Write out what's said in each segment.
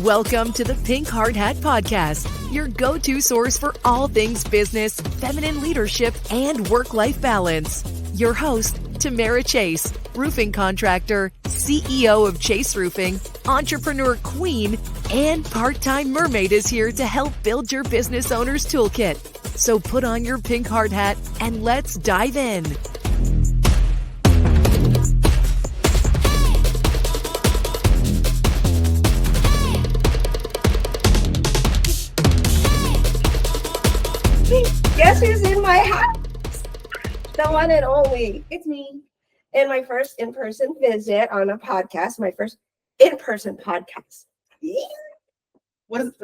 Welcome to the Pink Hard Hat Podcast, your go-to source for all things business, feminine leadership, and work-life balance. Your host, Tamara Chase, roofing contractor, CEO of Chase Roofing, entrepreneur queen, and part-time mermaid is here to help build your business owner's toolkit. So put on your pink hard hat and let's dive in. Guess who's in my house? The one and only. It's me. And my first in-person visit on a podcast, my first in-person podcast. Yeah. What is it?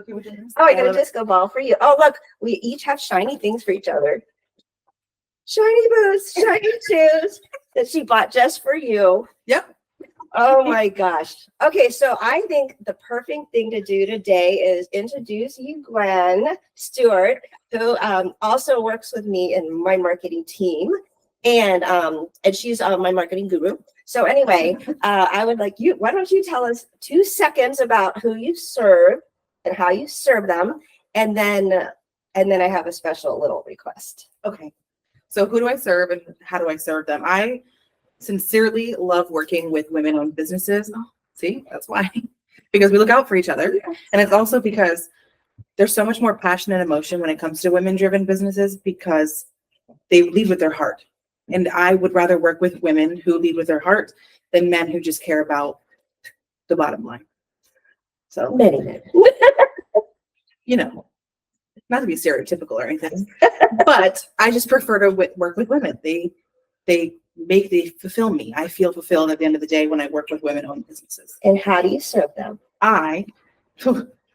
Oh, I got a disco ball for you. Oh, look, we each have shiny things for each other. Shiny boots, shiny shoes that she bought just for you. Yep. Oh my gosh. Okay, so I think the perfect thing to do today is introduce you Gwen Stewart, who also works with me in my marketing team, and she's my marketing guru. So anyway, I would like you. Why don't you tell us 2 seconds about who you serve and how you serve them, and then I have a special little request. Okay. So who do I serve and how do I serve them? I sincerely love working with women-owned businesses. Oh, see, that's why. Because we look out for each other. And it's also because there's so much more passion and emotion when it comes to women-driven businesses because they lead with their heart. And I would rather work with women who lead with their heart than men who just care about the bottom line. So Many men. You know, not to be stereotypical or anything, but I just prefer to work with women. They fulfill me. I feel fulfilled at the end of the day when I work with women-owned businesses. And how do you serve them? I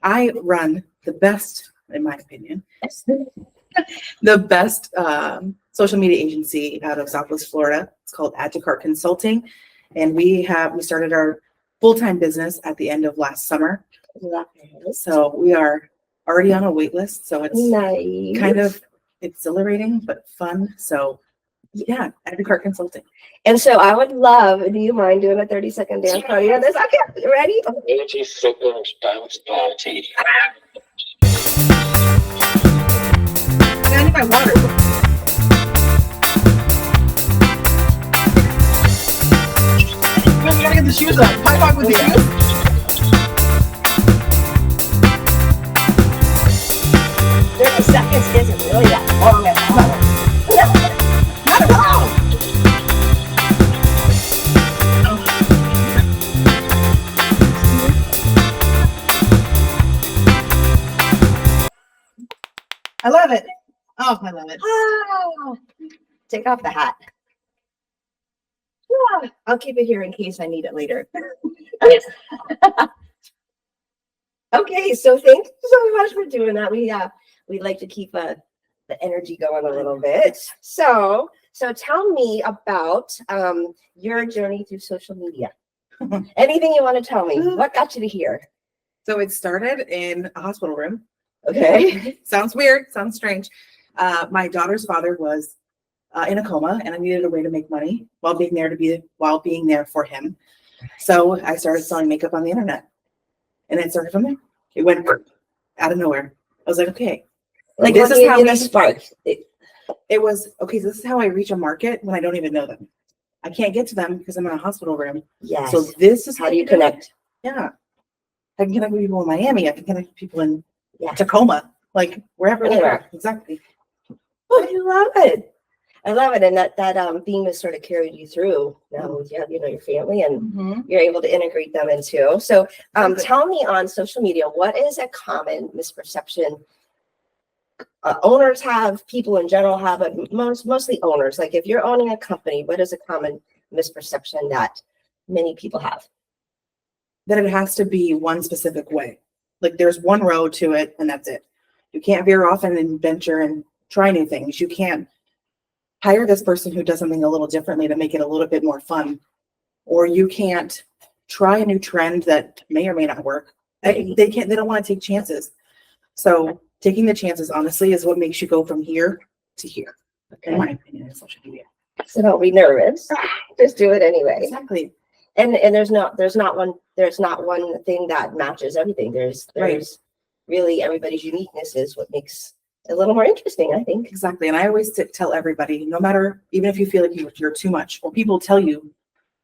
run the best, in my opinion, the best social media agency out of Southwest Florida. It's called Add to Cart Consulting, and we started our full-time business at the end of last summer. So we are already on a wait list. So it's nice. kind of exhilarating but fun. So yeah, Add to Cart Consulting. And so I would love, do you mind doing a 30-second dance party on this? Okay, you ready? I need my water. We gotta get the shoes on. High five with the shoes. 30 seconds isn't really that long at all. Not at all. I love it. Oh, I love it. Oh, take off the hat. Yeah, I'll keep it here in case I need it later. Okay, so thanks so much for doing that. We'd like to keep the energy going a little bit. So tell me about your journey through social media. Anything you want to tell me? What got you to here? So it started in a hospital room. Okay. Sounds weird. Sounds strange. My daughter's father was in a coma, and I needed a way to make money while being there for him. So I started selling makeup on the internet, and it started from there. It went out of nowhere. I was like, okay, Like this is how the spark. it was. Okay, so this is how I reach a market when I don't even know them. I can't get to them because I'm in a hospital room. Yes. So this is how do you connect? Yeah. I can connect with people in Miami. I can connect with people in Tacoma, like wherever they are. Exactly. Oh, I love it. I love it. And that theme has sort of carried you through now with your family, and you're able to integrate them into. So tell me, on social media, what is a common misperception owners have, people in general have, but mostly owners? Like if you're owning a company, what is a common misperception that many people have? That it has to be one specific way. Like there's one road to it and that's it. You can't veer off and venture and try new things. You can't hire this person who does something a little differently to make it a little bit more fun. Or you can't try a new trend that may or may not work. They don't want to take chances. So taking the chances, honestly, is what makes you go from here to here, in my opinion, in social media. So don't be nervous. Just do it anyway. Exactly. And there's not one thing that matches everything. There's really everybody's uniqueness is what makes it a little more interesting, I think. Exactly. And I always tell everybody, no matter, even if you feel like you're too much, or people tell you,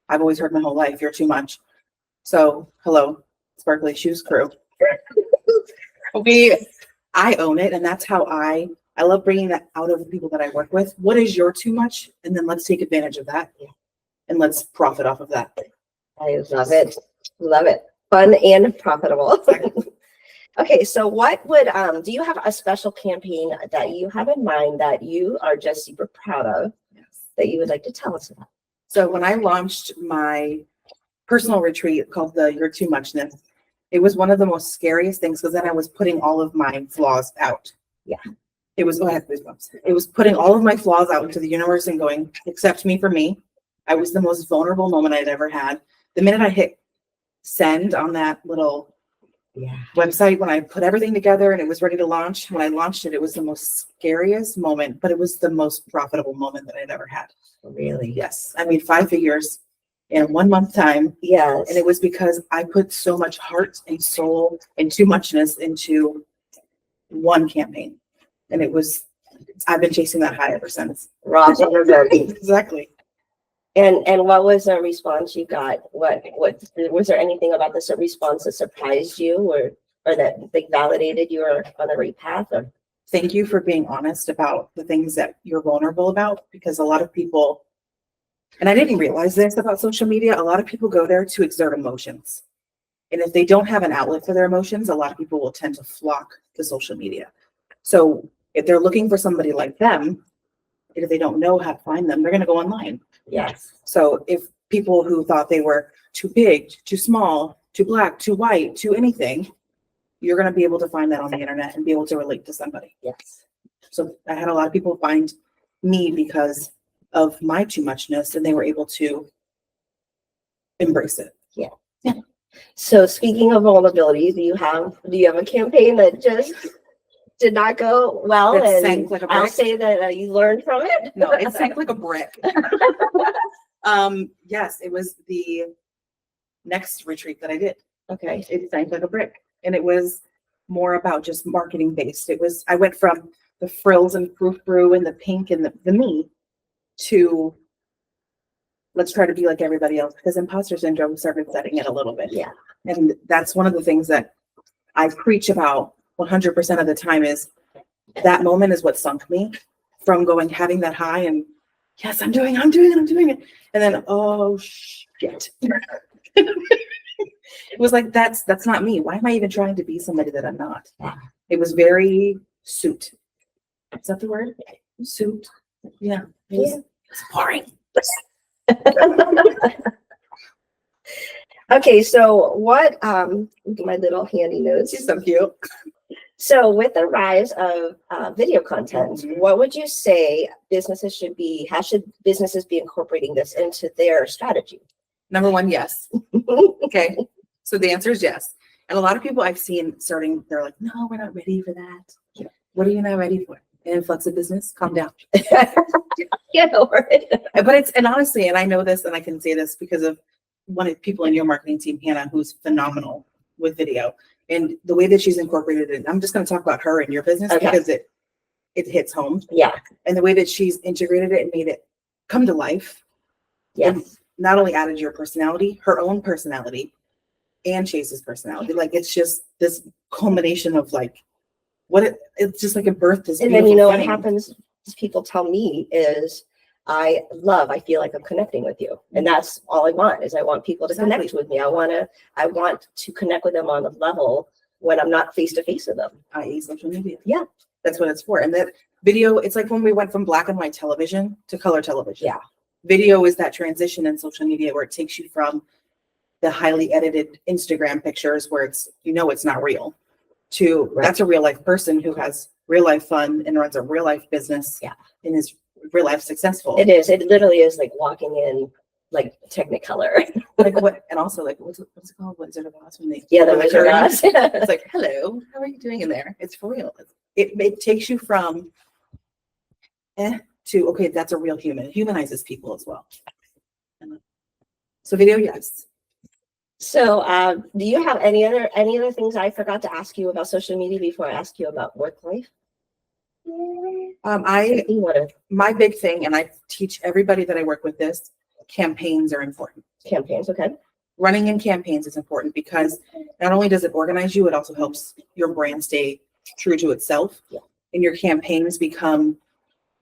I've always heard my whole life, you're too much. So hello, Sparkly Shoes crew. I own it. And that's how I love bringing that out of the people that I work with. What is your too much? And then let's take advantage of that. And let's profit off of that. I love it. Love it. Fun and profitable. Okay, so what would do you have a special campaign that you have in mind that you are just super proud of that you would like to tell us about? So when I launched my personal retreat called the You're Too Muchness, it was one of the most scariest things because then I was putting all of my flaws out. Yeah. It was it was putting all of my flaws out into the universe and going, accept me for me. I was the most vulnerable moment I'd ever had. The minute I hit send on that little website, when I put everything together and it was ready to launch, when I launched it, it was the most scariest moment, but it was the most profitable moment that I'd ever had. Really? Yes. I made 5 figures in 1 month time. Yes. And it was because I put so much heart and soul and too muchness into one campaign. And I've been chasing that high ever since. Raw vulnerability. Exactly. And what was the response you got? What was there anything about the response that surprised you or that like validated you were on the right path? Or? Thank you for being honest about the things that you're vulnerable about, because a lot of people, and I didn't realize this about social media, a lot of people go there to exert emotions. And if they don't have an outlet for their emotions, a lot of people will tend to flock to social media. So if they're looking for somebody like them, if they don't know how to find them, they're going to go online. Yes. So if people who thought they were too big, too small, too black, too white, too anything, you're going to be able to find that on the internet and be able to relate to somebody. Yes. So I had a lot of people find me because of my too muchness, and they were able to embrace it. Yeah. So speaking of vulnerability, do you have a campaign that just did not go well? It And sank like a brick. I'll say that you learned from it. No, it sank like a brick. Yes, it was the next retreat that I did. Okay. It sank like a brick. And it was more about just marketing based. I went from the frills and frou-frou and the pink and the me to let's try to be like everybody else, because imposter syndrome started setting in a little bit. Yeah. And that's one of the things that I preach about 100% of the time is that moment is what sunk me from having that high and yes, I'm doing it. And then, oh shit. It was like, that's not me. Why am I even trying to be somebody that I'm not? It was very suit. Is that the word? Suit. Yeah. It's boring. Okay, so what my little handy notes. She's so cute. So with the rise of video content, what would you say how should businesses be incorporating this into their strategy? Number one, yes. Okay. So the answer is yes. And a lot of people I've seen starting, they're like, no, we're not ready for that. Yeah. What are you not ready for? An influx of business? Calm down. Yeah, But and honestly, and I know this and I can say this because of one of the people in your marketing team, Hannah, who's phenomenal with video. And the way that she's incorporated it, I'm just going to talk about her and your business because it hits home. Yeah. And the way that she's integrated it and made it come to life. Yes. And not only added your personality, her own personality, and Chase's personality. Like it's just this culmination of like it's just like a birth. And then what happens is people tell me is I feel like I'm connecting with you. And that's all I want is I want people to connect with me. I want to connect with them on a level when I'm not face to face with them. i.e. social media. Yeah. That's what it's for. And that video, it's like when we went from black and white television to color television. Yeah. Video is that transition in social media where it takes you from the highly edited Instagram pictures where it's not real to that's a real life person who has real life fun and runs a real life business. Yeah. And is real life successful. It is. It literally is like walking in like Technicolor. Like what? And also like what's it called? Wizard of Oz when they the Wizard of Oz. It's like, hello, how are you doing in there? It's for real. It takes you from to okay, that's a real human. It humanizes people as well. So video, yes. So, do you have any other things I forgot to ask you about social media before I ask you about work life? My big thing, and I teach everybody that I work with this, campaigns are important. Campaigns, okay. Running in campaigns is important because not only does it organize you, it also helps your brand stay true to itself. Yeah. And your campaigns become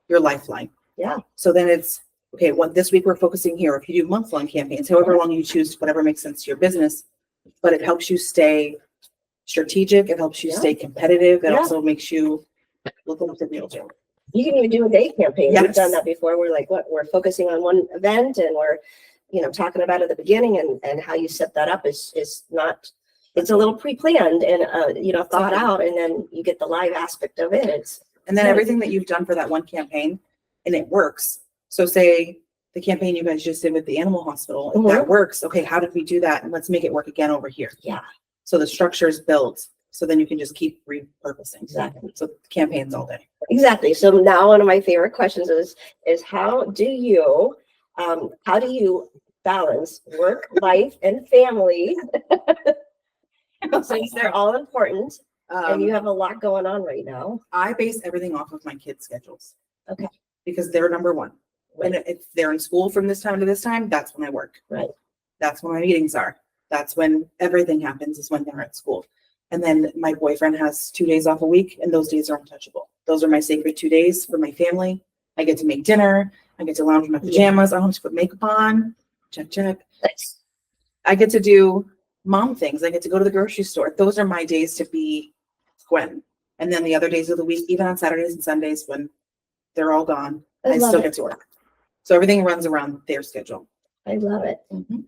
your lifeline. Yeah. So then it's, okay, this week we're focusing here. If you do month-long campaigns, however long you choose, whatever makes sense to your business, but it helps you stay strategic. It helps you stay competitive. It also makes you look like the real deal. You can even do a day campaign. Yes. We've done that before. We're like, we're focusing on one event and we're, talking about at the beginning and how you set that up is not, it's a little pre-planned and, thought out, and then you get the live aspect of it. And then everything that you've done for that one campaign and it works. So say the campaign you guys just did with the animal hospital, if that works, okay, how did we do that? And let's make it work again over here. Yeah. So the structure is built. So then you can just keep repurposing. Exactly. So campaigns all day. Exactly. So now one of my favorite questions is how do you balance work, life, and family? Since they're all important and you have a lot going on right now. I base everything off of my kids' schedules. Okay. Because they're number one. When if they're in school from this time to this time, that's when I work. Right. That's when my meetings are. That's when everything happens, is when they're at school. And then my boyfriend has 2 days off a week, and those days are untouchable. Those are my sacred 2 days for my family. I get to make dinner. I get to lounge in my pajamas. I don't have to put makeup on. Check. Nice. I get to do mom things. I get to go to the grocery store. Those are my days to be Gwen. And then the other days of the week, even on Saturdays and Sundays when they're all gone, I still get to work. So everything runs around their schedule. I love it. Mm-hmm.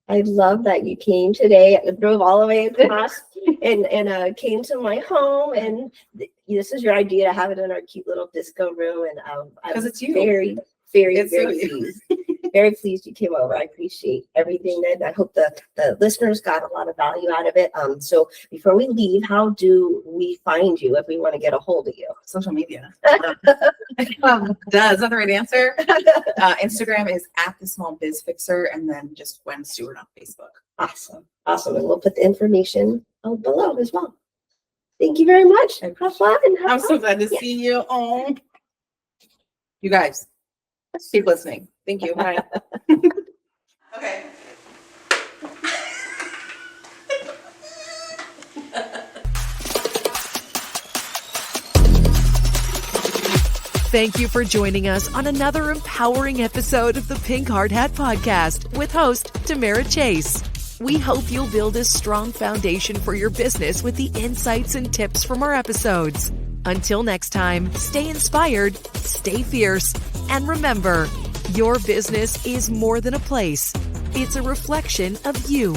I love that you came today. I drove all the way across and came to my home, and this is your idea to have it in our cute little disco room. And Because it's you. Very pleased. Very pleased you came over. I appreciate everything that I hope the listeners got a lot of value out of it. So before we leave, how do we find you if we want to get a hold of you? Social media. Is that the right answer? Instagram is @thesmallbizfixer, and then just Gwen Stewart on Facebook. Awesome. And we'll put the information below as well. Thank you very much. Have fun. I'm so glad to see you. Oh, you guys, keep listening. Thank you. Bye. Okay. Thank you for joining us on another empowering episode of the Pink Hard Hat Podcast with host Tamara Chase. We hope you'll build a strong foundation for your business with the insights and tips from our episodes. Until next time, stay inspired, stay fierce, and remember, your business is more than a place. It's a reflection of you.